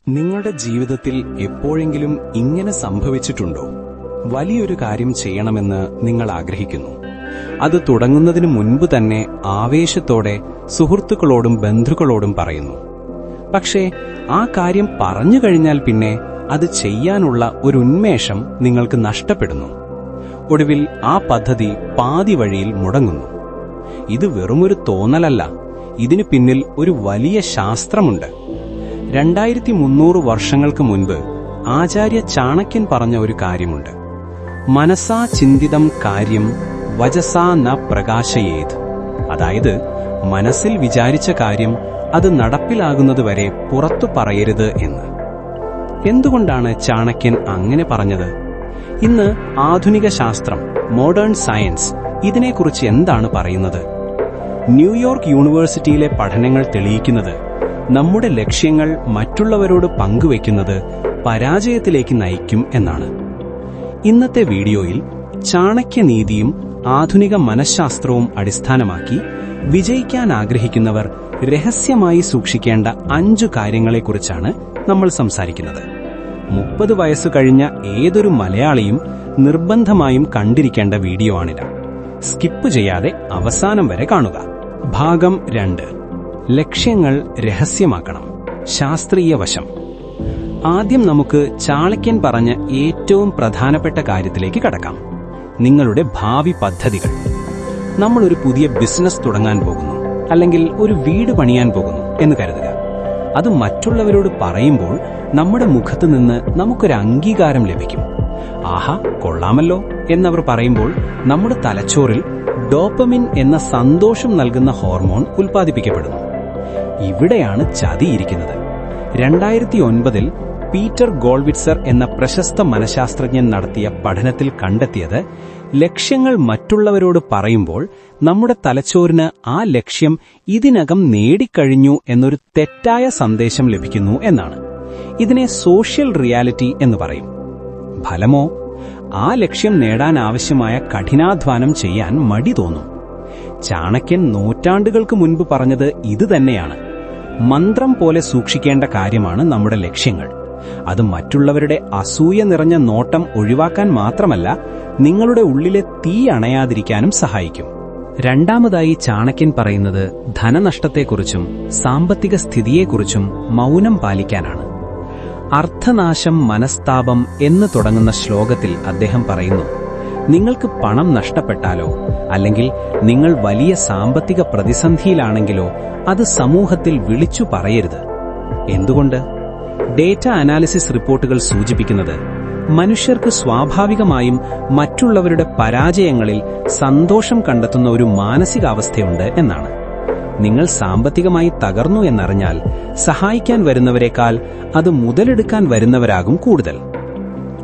നിങ്ങളുടെ ജീവിതത്തിൽ എപ്പോഴെങ്കിലും ഇങ്ങനെ സംഭവിച്ചിട്ടുണ്ടോ? വലിയൊരു കാര്യം ചെയ്യണമെന്ന് നിങ്ങൾ ആഗ്രഹിക്കുന്നു. അത് തുടങ്ങുന്നതിന് മുൻപ് തന്നെ ആവേശത്തോടെ സുഹൃത്തുക്കളോടും ബന്ധുക്കളോടും പറയുന്നു. പക്ഷേ ആ കാര്യം പറഞ്ഞു കഴിഞ്ഞാൽ പിന്നെ അത് ചെയ്യാനുള്ള ഒരു ഉന്മേഷം നിങ്ങൾക്ക് നഷ്ടപ്പെടുന്നു. ഒടുവിൽ ആ പദ്ധതി പാതി വഴിയിൽ മുടങ്ങുന്നു. ഇത് വെറുമൊരു തോന്നലല്ല, ഇതിനു പിന്നിൽ ഒരു വലിയ ശാസ്ത്രമുണ്ട്. 2300 വർഷങ്ങൾക്ക് മുൻപ് ആചാര്യ ചാണക്യൻ പറഞ്ഞ ഒരു കാര്യമുണ്ട്. മനസാ ചിന്തിതം കാര്യം വചസാ ന പ്രകാശയേത്. അതായത്, മനസ്സിൽ വിചാരിച്ച കാര്യം അത് നടപ്പിലാകുന്നതുവരെ പുറത്തു പറയരുത് എന്ന്. എന്തുകൊണ്ടാണ് ചാണക്യൻ അങ്ങനെ പറഞ്ഞത്? ഇന്ന് ആധുനിക ശാസ്ത്രം, മോഡേൺ സയൻസ് ഇതിനെക്കുറിച്ച് എന്താണ് പറയുന്നത്? ന്യൂയോർക്ക് യൂണിവേഴ്സിറ്റിയിലെ പഠനങ്ങൾ തെളിയിക്കുന്നത് നമ്മുടെ ലക്ഷ്യങ്ങൾ മറ്റുള്ളവരോട് പങ്കുവയ്ക്കുന്നത് പരാജയത്തിലേക്ക് നയിക്കും എന്നാണ്. ഇന്നത്തെ വീഡിയോയിൽ ചാണക്യനീതിയും ആധുനിക മനഃശാസ്ത്രവും അടിസ്ഥാനമാക്കി വിജയിക്കാൻ ആഗ്രഹിക്കുന്നവർ രഹസ്യമായി സൂക്ഷിക്കേണ്ട 5 കാര്യങ്ങളെക്കുറിച്ചാണ് നമ്മൾ സംസാരിക്കുന്നത്. 30 വയസ്സ് കഴിഞ്ഞ ഏതൊരു മലയാളിയും നിർബന്ധമായും കണ്ടിരിക്കേണ്ട വീഡിയോ ആണിത്. സ്കിപ്പ് ചെയ്യാതെ അവസാനം വരെ കാണുക. ഭാഗം 2. ലക്ഷ്യങ്ങൾ രഹസ്യമാക്കണം. ശാസ്ത്രീയ വശം. ആദ്യം നമുക്ക് ചാണക്യൻ പറഞ്ഞ ഏറ്റവും പ്രധാനപ്പെട്ട കാര്യത്തിലേക്ക് കടക്കാം. നിങ്ങളുടെ ഭാവി പദ്ധതികൾ. നമ്മളൊരു പുതിയ ബിസിനസ് തുടങ്ങാൻ പോകുന്നു, അല്ലെങ്കിൽ ഒരു വീട് പണിയാൻ പോകുന്നു എന്ന് കരുതുക. അത് മറ്റുള്ളവരോട് പറയുമ്പോൾ നമ്മുടെ മുഖത്ത് നിന്ന് നമുക്കൊരു അംഗീകാരം ലഭിക്കും. ആഹാ, കൊള്ളാമല്ലോ എന്നവർ പറയുമ്പോൾ നമ്മുടെ തലച്ചോറിൽ ഡോപ്പമിൻ എന്ന സന്തോഷം നൽകുന്ന ഹോർമോൺ ഉൽപ്പാദിപ്പിക്കപ്പെടുന്നു. ഇവിടെയാണ് ചതിയിരിക്കുന്നത്. 2009 പീറ്റർ ഗോൾവിറ്റ്സർ എന്ന പ്രശസ്ത മനഃശാസ്ത്രജ്ഞൻ നടത്തിയ പഠനത്തിൽ കണ്ടെത്തിയത്, ലക്ഷ്യങ്ങൾ മറ്റുള്ളവരോട് പറയുമ്പോൾ നമ്മുടെ തലച്ചോറിന് ആ ലക്ഷ്യം ഇതിനകം നേടിക്കഴിഞ്ഞു എന്നൊരു തെറ്റായ സന്ദേശം ലഭിക്കുന്നു എന്നാണ്. ഇതിനെ സോഷ്യൽ റിയാലിറ്റി എന്ന് പറയും. ഫലമോ, ആ ലക്ഷ്യം നേടാനാവശ്യമായ കഠിനാധ്വാനം ചെയ്യാൻ മടി തോന്നും. ചാണക്യൻ നൂറ്റാണ്ടുകൾക്ക് മുൻപ് പറഞ്ഞത് ഇതുതന്നെയാണ്. മന്ത്രം പോലെ സൂക്ഷിക്കേണ്ട കാര്യമാണ് നമ്മുടെ ലക്ഷ്യങ്ങൾ. അത് മറ്റുള്ളവരുടെ അസൂയ നിറഞ്ഞ നോട്ടം ഒഴിവാക്കാൻ മാത്രമല്ല, നിങ്ങളുടെ ഉള്ളിലെ തീ അണയാതിരിക്കാനും സഹായിക്കും. രണ്ടാമതായി ചാണക്യൻ പറയുന്നത് ധനനഷ്ടത്തെക്കുറിച്ചും സാമ്പത്തിക സ്ഥിതിയെക്കുറിച്ചും മൗനം പാലിക്കാനാണ്. അർത്ഥനാശം മനസ്താപം എന്ന് തുടങ്ങുന്ന ശ്ലോകത്തിൽ അദ്ദേഹം പറയുന്നു, നിങ്ങൾക്ക് പണം നഷ്ടപ്പെട്ടാലോ അല്ലെങ്കിൽ നിങ്ങൾ വലിയ സാമ്പത്തിക പ്രതിസന്ധിയിലാണെങ്കിലോ അത് സമൂഹത്തിൽ വിളിച്ചു പറയരുത്. എന്തുകൊണ്ട്? ഡേറ്റ അനാലിസിസ് റിപ്പോർട്ടുകൾ സൂചിപ്പിക്കുന്നത് മനുഷ്യർക്ക് സ്വാഭാവികമായും മറ്റുള്ളവരുടെ പരാജയങ്ങളിൽ സന്തോഷം കണ്ടെത്തുന്ന ഒരു മാനസികാവസ്ഥയുണ്ട് എന്നാണ്. നിങ്ങൾ സാമ്പത്തികമായി തകർന്നു എന്നറിഞ്ഞാൽ സഹായിക്കാൻ വരുന്നവരെക്കാൾ അത് മുതലെടുക്കാൻ വരുന്നവരാകും കൂടുതൽ.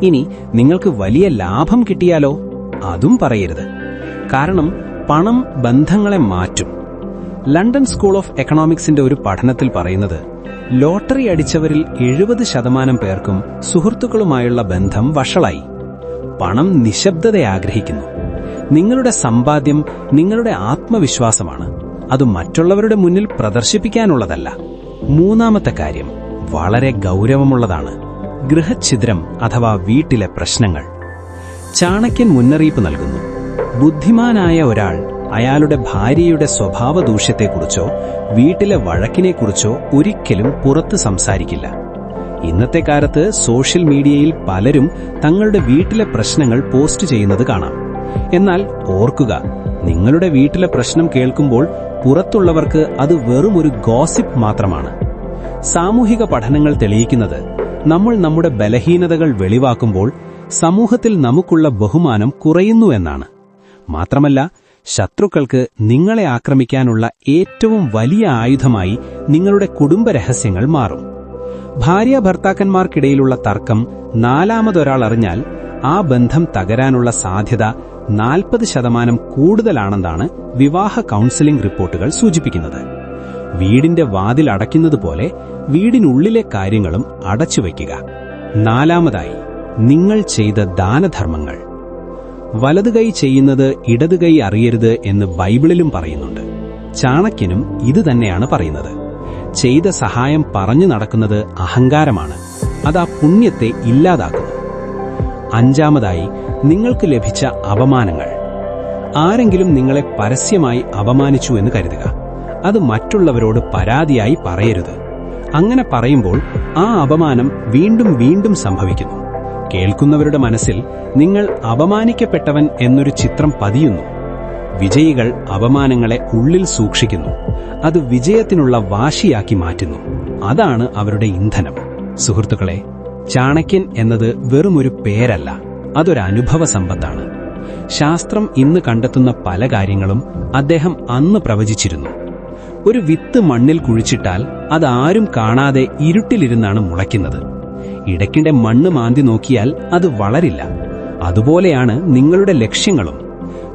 ഇനി നിങ്ങൾക്ക് വലിയ ലാഭം കിട്ടിയാലോ? അതും പറയരുത്. കാരണം പണം ബന്ധങ്ങളെ മാറ്റും. ലണ്ടൻ സ്കൂൾ ഓഫ് എക്കണോമിക്സിന്റെ ഒരു പഠനത്തിൽ പറയുന്നത്, ലോട്ടറി അടിച്ചവരിൽ 70% പേർക്കും സുഹൃത്തുക്കളുമായുള്ള ബന്ധം വഷളായി. പണം നിശബ്ദത ആഗ്രഹിക്കുന്നു. നിങ്ങളുടെ സമ്പാദ്യം നിങ്ങളുടെ ആത്മവിശ്വാസമാണ്. അത് മറ്റുള്ളവരുടെ മുന്നിൽ പ്രദർശിപ്പിക്കാനുള്ളതല്ല. മൂന്നാമത്തെ കാര്യം വളരെ ഗൗരവമുള്ളതാണ്. ഗൃഹഛിദ്രം അഥവാ വീട്ടിലെ പ്രശ്നങ്ങൾ. ചാണക്യൻ മുന്നറിയിപ്പ് നൽകുന്നു, ബുദ്ധിമാനായ ഒരാൾ അയാളുടെ ഭാര്യയുടെ സ്വഭാവ ദൂഷ്യത്തെക്കുറിച്ചോ വീട്ടിലെ വഴക്കിനെക്കുറിച്ചോ ഒരിക്കലും പുറത്ത് സംസാരിക്കില്ല. ഇന്നത്തെ കാലത്ത് സോഷ്യൽ മീഡിയയിൽ പലരും തങ്ങളുടെ വീട്ടിലെ പ്രശ്നങ്ങൾ പോസ്റ്റ് ചെയ്യുന്നത് കാണാം. എന്നാൽ ഓർക്കുക, നിങ്ങളുടെ വീട്ടിലെ പ്രശ്നം കേൾക്കുമ്പോൾ പുറത്തുള്ളവർക്ക് അത് വെറും ഒരു ഗോസിപ്പ് മാത്രമാണ്. സാമൂഹിക പഠനങ്ങൾ തെളിയിക്കുന്നത്, നമ്മൾ നമ്മുടെ ബലഹീനതകൾ വെളിവാക്കുമ്പോൾ സമൂഹത്തിൽ നമുക്കുള്ള ബഹുമാനം കുറയുന്നു എന്നാണ്. മാത്രമല്ല, ശത്രുക്കൾക്ക് നിങ്ങളെ ആക്രമിക്കാനുള്ള ഏറ്റവും വലിയ ആയുധമായി നിങ്ങളുടെ കുടുംബ രഹസ്യങ്ങൾ മാറും. ഭാര്യ ഭർത്താക്കന്മാർക്കിടയിലുള്ള തർക്കം 4മതൊരാൾ അറിഞ്ഞാൽ ആ ബന്ധം തകരാനുള്ള സാധ്യത 40% കൂടുതലാണെന്നാണ് വിവാഹ കൗൺസിലിംഗ് റിപ്പോർട്ടുകൾ സൂചിപ്പിക്കുന്നത്. വീടിന്റെ വാതിൽ അടയ്ക്കുന്നതുപോലെ വീടിനുള്ളിലെ കാര്യങ്ങളും അടച്ചുവയ്ക്കുക. 4മതായി, നിങ്ങൾ ചെയ്ത ദാനധർമ്മങ്ങൾ. വലതുകൈ ചെയ്യുന്നത് ഇടതുകൈ അറിയരുത് എന്ന് ബൈബിളിലും പറയുന്നുണ്ട്. ചാണക്യനും ഇതുതന്നെയാണ് പറയുന്നത്. ചെയ്ത സഹായം പറഞ്ഞു നടക്കുന്നത് അഹങ്കാരമാണ്. അത് ആ പുണ്യത്തെ ഇല്ലാതാക്കുന്നു. അഞ്ചാമതായി, നിങ്ങൾക്ക് ലഭിച്ച അപമാനങ്ങൾ. ആരെങ്കിലും നിങ്ങളെ പരസ്യമായി അപമാനിച്ചു എന്ന് കരുതുക. അത് മറ്റുള്ളവരോട് പരാതിയായി പറയരുത്. അങ്ങനെ പറയുമ്പോൾ ആ അപമാനം വീണ്ടും വീണ്ടും സംഭവിക്കുന്നു. കേൾക്കുന്നവരുടെ മനസ്സിൽ നിങ്ങൾ അപമാനിക്കപ്പെട്ടവൻ എന്നൊരു ചിത്രം പതിയുന്നു. വിജയികൾ അപമാനങ്ങളെ ഉള്ളിൽ സൂക്ഷിക്കുന്നു. അത് വിജയത്തിനുള്ള വാശിയാക്കി മാറ്റുന്നു. അതാണ് അവരുടെ ഇന്ധനം. സുഹൃത്തുക്കളെ, ചാണക്യൻ എന്നത് വെറുമൊരു പേരല്ല, അതൊരു അനുഭവ സമ്പത്താണ്. ശാസ്ത്രം ഇന്ന് കണ്ടെത്തുന്ന പല കാര്യങ്ങളും അദ്ദേഹം അന്ന് പ്രവചിച്ചിരുന്നു. ഒരു വിത്ത് മണ്ണിൽ കുഴിച്ചിട്ടാൽ അത് ആരും കാണാതെ ഇരുട്ടിലിരുന്നാണ് മുളയ്ക്കുന്നത്. ഇടയ്ക്കിടെ മണ്ണ് മാന്തി നോക്കിയാൽ അത് വളരില്ല. അതുപോലെയാണ് നിങ്ങളുടെ ലക്ഷ്യങ്ങളും.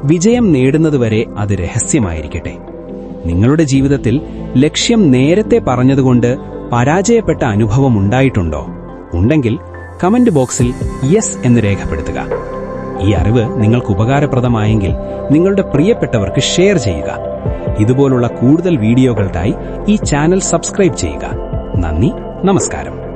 വിജയം നേടുന്നതുവരെ അത് രഹസ്യമായിരിക്കട്ടെ. നിങ്ങളുടെ ജീവിതത്തിൽ ലക്ഷ്യം നേരത്തെ പറഞ്ഞതുകൊണ്ട് പരാജയപ്പെട്ട അനുഭവം ഉണ്ടായിട്ടുണ്ടോ? ഉണ്ടെങ്കിൽ കമന്റ് ബോക്സിൽ യെസ് എന്ന് രേഖപ്പെടുത്തുക. ഈ അറിവ് നിങ്ങൾക്ക് ഉപകാരപ്രദമായെങ്കിൽ നിങ്ങളുടെ പ്രിയപ്പെട്ടവർക്ക് ഷെയർ ചെയ്യുക. ഇതുപോലുള്ള കൂടുതൽ വീഡിയോകൾക്കായി ഈ ചാനൽ സബ്സ്ക്രൈബ് ചെയ്യുക. നന്ദി, നമസ്കാരം.